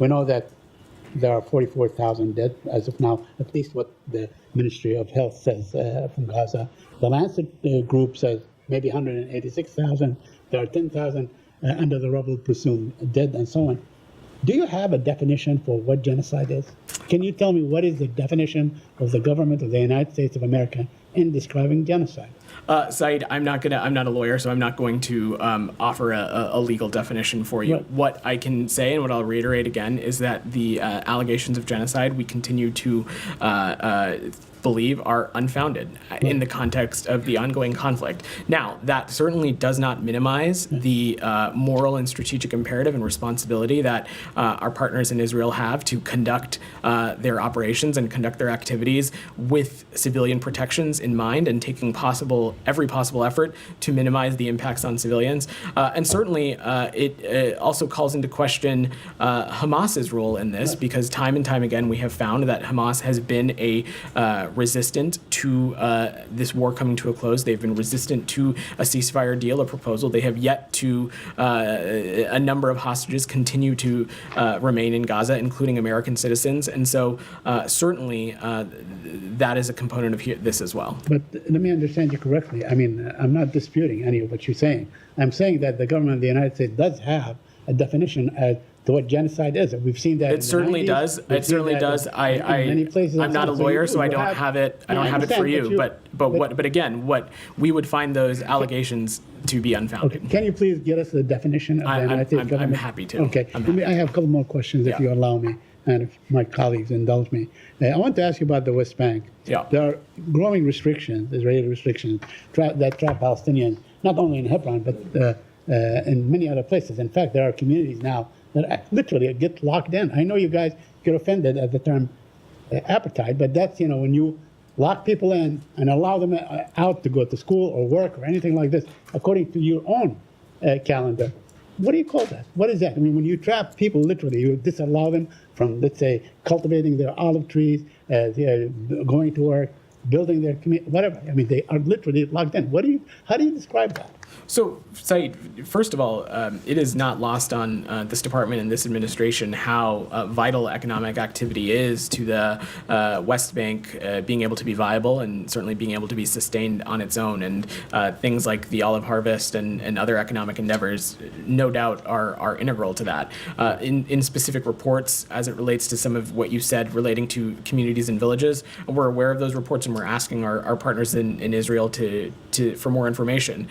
We know that there are 44,000 dead as of now, at least what the Ministry of Health says from Gaza. The Lancet group says maybe 186,000. There are 10,000 under the rubble presumed dead and so on. Do you have a definition for what genocide is? Can you tell me what is the definition of the government of the United States of America in describing genocide? Said, I'm not a lawyer, so I'm not going to offer a legal definition for you. Right. What I can say, and what I'll reiterate again, is that the allegations of genocide we continue to believe are unfounded in the context of the ongoing conflict. Now, that certainly does not minimize the moral and strategic imperative and responsibility that our partners in Israel have to conduct their operations and conduct their activities with civilian protections in mind and taking every possible effort to minimize the impacts on civilians. And certainly, it also calls into question Hamas's role in this, because time and time again we have found that Hamas has been a resistant to this war coming to a close. They've been resistant to a ceasefire deal, a proposal. They have yet to, a number of hostages continue to remain in Gaza, including American citizens. And so certainly that is a component of this as well. But let me understand you correctly. I mean, I'm not disputing any of what you're saying. I'm saying that the government of the United States does have a definition as to what genocide is. We've seen that. It certainly does. It certainly does. I'm not a lawyer, so I don't have it. I don't have it for you. But again, what we would find those allegations to be unfounded. Okay. Can you please get us the definition of the United States government? I'm happy to. Okay. I have a couple more questions if you allow me, and if my colleagues indulge me. I want to ask you about the West Bank. Yeah. There are growing restrictions, Israeli restrictions, that trap Palestinians, not only in Hebron, but in many other places. In fact, there are communities now that literally get locked in. I know you guys get offended at the term apartheid, but that's, when you lock people in and allow them out to go to school or work or anything like this, according to your own calendar. What do you call that? What is that? I mean, when you trap people, literally, you disallow them from, let's say, cultivating their olive trees, going to work, building their community, whatever. I mean, they are literally locked in. How do you describe that? So, Said, first of all, it is not lost on this department and this administration how vital economic activity is to the West Bank being able to be viable and certainly being able to be sustained on its own. And things like the olive harvest and other economic endeavors, no doubt, are integral to that. In specific reports, as it relates to some of what you said relating to communities and villages, we're aware of those reports and we're asking our partners in Israel for more information.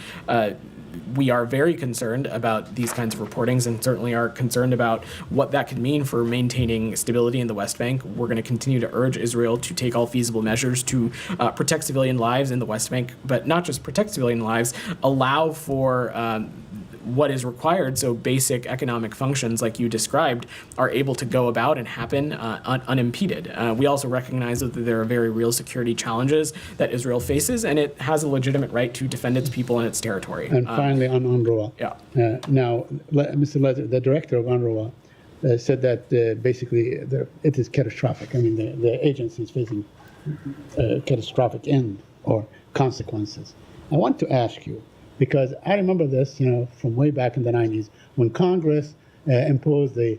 We are very concerned about these kinds of reportings and certainly are concerned about what that could mean for maintaining stability in the West Bank. We're going to continue to urge Israel to take all feasible measures to protect civilian lives in the West Bank, but not just protect civilian lives, allow for what is required so basic economic functions like you described are able to go about and happen unimpeded. We also recognize that there are very real security challenges that Israel faces, and it has a legitimate right to defend its people and its territory. And finally, on UNRWA. Yeah. Now, Mr. Lezer, the director of UNRWA, said that basically it is catastrophic. I mean, the agency is facing catastrophic end or consequences. I want to ask you, because I remember this, from way back in the 90s, when Congress imposed the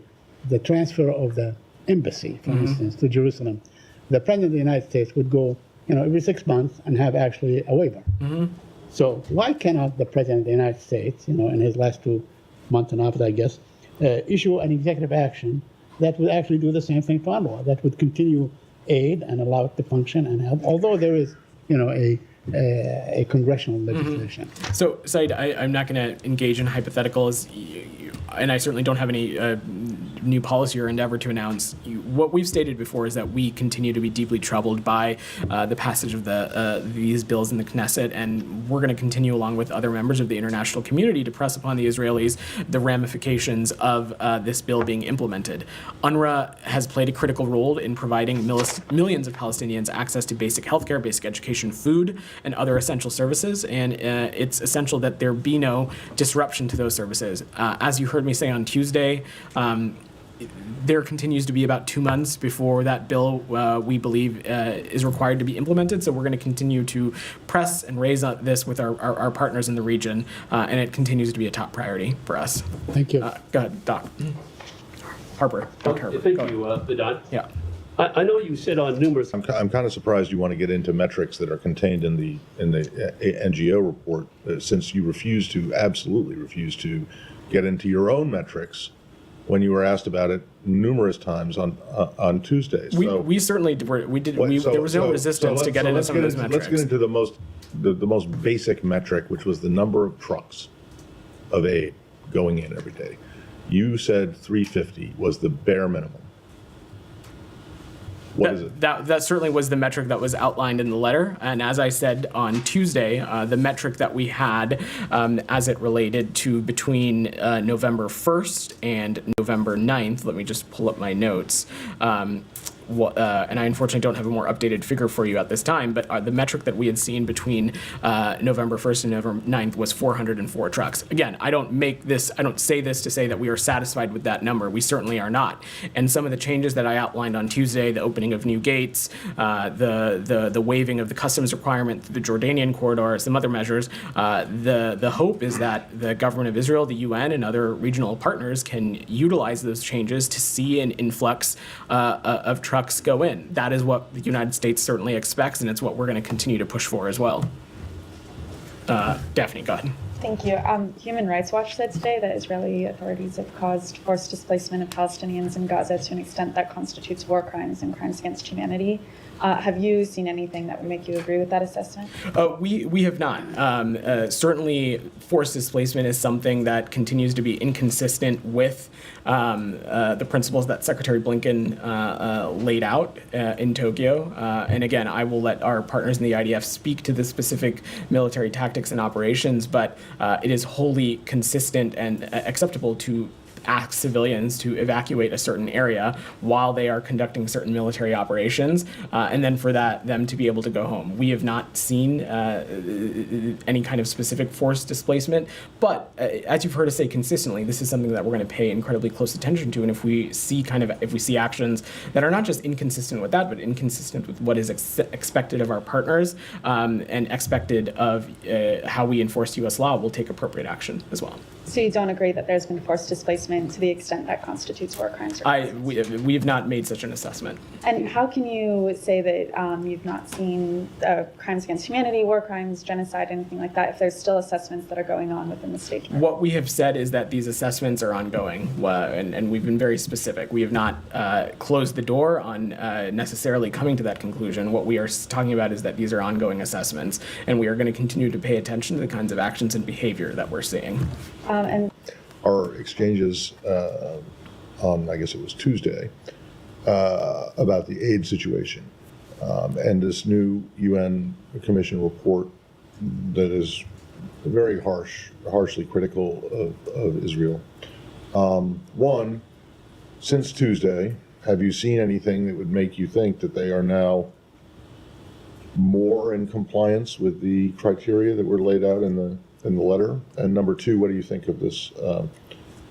transfer of the embassy, for instance, to Jerusalem. The President of the United States would go, every 6 months and have actually a waiver. So why cannot the President of the United States, in his last 2 months and a half, I guess, issue an executive action that would actually do the same thing to UNRWA, that would continue aid and allow it to function and help, although there is, a congressional legislation. So, Said, I'm not going to engage in hypotheticals, and I certainly don't have any new policy or endeavor to announce. What we've stated before is that we continue to be deeply troubled by the passage of these bills in the Knesset, and we're going to continue along with other members of the international community to press upon the Israelis the ramifications of this bill being implemented. UNRWA has played a critical role in providing millions of Palestinians access to basic healthcare, basic education, food, and other essential services, and it's essential that there be no disruption to those services. As you heard me say on Tuesday, there continues to be about 2 months before that bill, we believe, is required to be implemented. So we're going to continue to press and raise this with our partners in the region, and it continues to be a top priority for us. Thank you. Go ahead, Doc. Harper. Dr. Harper. Thank Go you, Vedant. Yeah. I know you said on numerous. I'm kind of surprised you want to get into metrics that are contained in the NGO report, since you absolutely refuse to get into your own metrics when you were asked about it numerous times on Tuesdays. We certainly were. There was no resistance to get into some of those metrics. Let's get into the most basic metric, which was the number of trucks of aid going in every day. You said 350 was the bare minimum. What is it? That certainly was the metric that was outlined in the letter. And as I said on Tuesday, the metric that we had as it related to between November 1st and November 9th, let me just pull up my notes. And I unfortunately don't have a more updated figure for you at this time, but the metric that we had seen between November 1st and November 9th was 404 trucks. Again, I don't say this to say that we are satisfied with that number. We certainly are not. And some of the changes that I outlined on Tuesday, the opening of new gates, the waiving of the customs requirement through the Jordanian corridor, some other measures, the hope is that the government of Israel, the UN, and other regional partners can utilize those changes to see an influx of trucks go in. That is what the United States certainly expects, and it's what we're going to continue to push for as well. Daphne, go ahead. Thank you. Human Rights Watch said today that Israeli authorities have caused forced displacement of Palestinians in Gaza to an extent that constitutes war crimes and crimes against humanity. Have you seen anything that would make you agree with that assessment? We have not. Certainly, forced displacement is something that continues to be inconsistent with the principles that Secretary Blinken laid out in Tokyo. And again, I will let our partners in the IDF speak to the specific military tactics and operations, but it is wholly consistent and acceptable to ask civilians to evacuate a certain area while they are conducting certain military operations, and then for them to be able to go home. We have not seen any kind of specific forced displacement, but as you've heard us say consistently, this is something that we're going to pay incredibly close attention to. And if we see actions that are not just inconsistent with that, but inconsistent with what is expected of our partners and expected of how we enforce U.S. law, we'll take appropriate action as well. So you don't agree that there's been forced displacement to the extent that constitutes war crimes? We have not made such an assessment. And how can you say that you've not seen crimes against humanity, war crimes, genocide, anything like that, if there's still assessments that are going on within the state department? What we have said is that these assessments are ongoing, and we've been very specific. We have not closed the door on necessarily coming to that conclusion. What we are talking about is that these are ongoing assessments, and we are going to continue to pay attention to the kinds of actions and behavior that we're seeing. Our exchanges on, I guess it was Tuesday, about the aid situation and this new UN Commission report that is very harshly critical of Israel. One, since Tuesday, have you seen anything that would make you think that they are now more in compliance with the criteria that were laid out in the letter? And number two, what do you think of this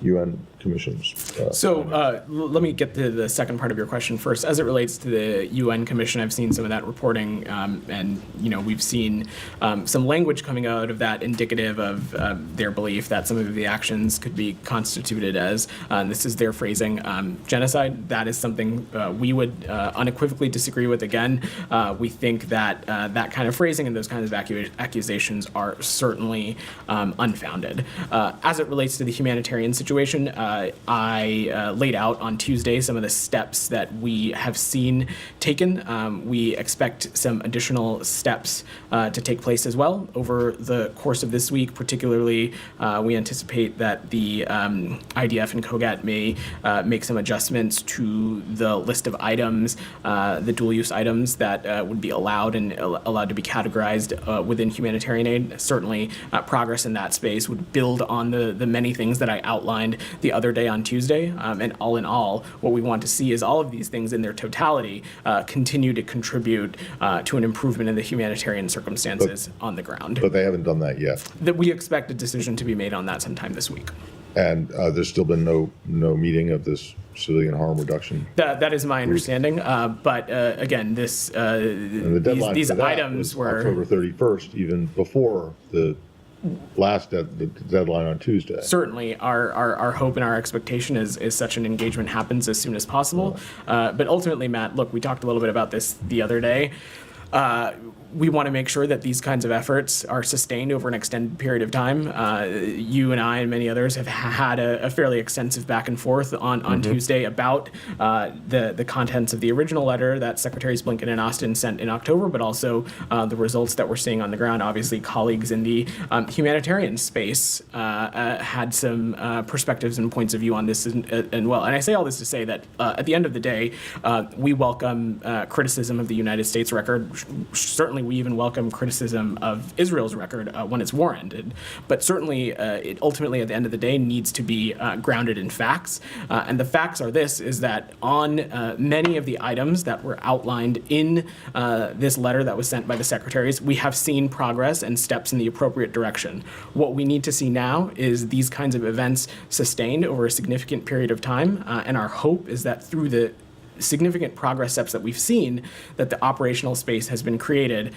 UN Commission's? Let me get to the second part of your question first. As it relates to the UN Commission, I've seen some of that reporting, and we've seen some language coming out of that indicative of their belief that some of the actions could be constituted as, this is their phrasing, genocide. That is something we would unequivocally disagree with. Again, we think that that kind of phrasing and those kinds of accusations are certainly unfounded. As it relates to the humanitarian situation, I laid out on Tuesday some of the steps that we have seen taken. We expect some additional steps to take place as well over the course of this week. Particularly, we anticipate that the IDF and COGAT may make some adjustments to the list of items, the dual-use items that would be allowed to be categorized within humanitarian aid. Certainly, progress in that space would build on the many things that I outlined the other day on Tuesday. And all in all, what we want to see is all of these things in their totality continue to contribute to an improvement in the humanitarian circumstances on the ground. But they haven't done that yet. That we expect a decision to be made on that sometime this week. And there's still been no meeting of this civilian harm reduction? That is my understanding. But again, and the deadline these for that items was were October 31st, even before the the deadline on Tuesday. Certainly, our hope and our expectation is such an engagement happens as soon as possible. But ultimately, Matt, look, we talked a little bit about this the other day. We want to make sure that these kinds of efforts are sustained over an extended period of time. You and I and many others have had a fairly extensive back and forth on Tuesday about the contents of the original letter that Secretaries Blinken and Austin sent in October, but also the results that we're seeing on the ground. Obviously, colleagues in the humanitarian space had some perspectives and points of view on this and well. And I say all this to say that at the end of the day, we welcome criticism of the United States record. Certainly, we even welcome criticism of Israel's record when it's warranted. But certainly, it ultimately, at the end of the day, needs to be grounded in facts. And the facts are is that on many of the items that were outlined in this letter that was sent by the secretaries, we have seen progress and steps in the appropriate direction. What we need to see now is these kinds of events sustained over a significant period of time. And our hope is that through the significant progress steps that we've seen, that the operational space has been created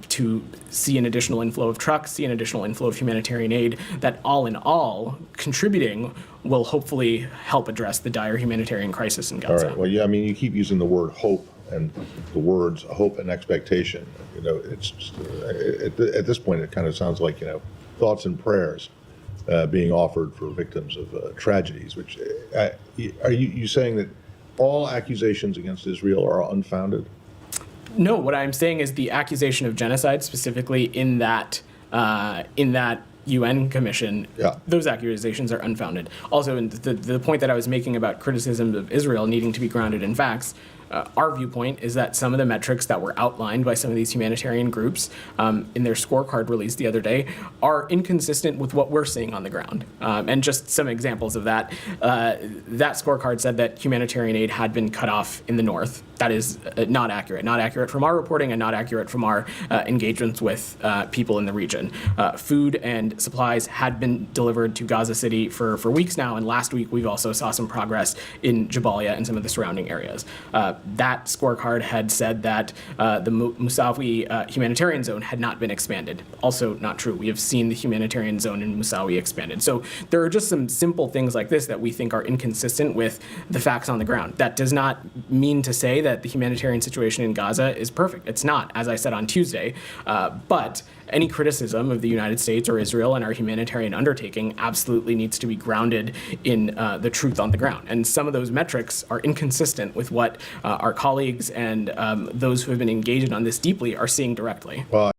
to see an additional inflow of trucks, see an additional inflow of humanitarian aid, that all in all, contributing will hopefully help address the dire humanitarian crisis in Gaza. All right. Well, yeah, I mean, you keep using the word hope and the words hope and expectation. You know, it's just, at this point, it kind of sounds like, thoughts and prayers being offered for victims of tragedies, which are you saying that all accusations against Israel are unfounded? No, what I'm saying is the accusation of genocide, specifically in that UN commission, those accusations are unfounded. Also, the point that I was making about criticism of Israel needing to be grounded in facts, our viewpoint is that some of the metrics that were outlined by some of these humanitarian groups in their scorecard release the other day are inconsistent with what we're seeing on the ground. And just some examples of that, that scorecard said that humanitarian aid had been cut off in the north. That is not accurate from our reporting and not accurate from our engagements with people in the region. Food and supplies had been delivered to Gaza City for weeks now, and last week we've also saw some progress in Jabalia and some of the surrounding areas. That scorecard had said that the Musawi humanitarian zone had not been expanded. Also not true. We have seen the humanitarian zone in Musawi expanded. So there are just some simple things like this that we think are inconsistent with the facts on the ground. That does not mean to say that the humanitarian situation in Gaza is perfect. It's not, as I said on Tuesday, but any criticism of the United States or Israel and our humanitarian undertaking absolutely needs to be grounded in the truth on the ground. And some of those metrics are inconsistent with what our colleagues and those who have been engaged on this deeply are seeing directly. Well,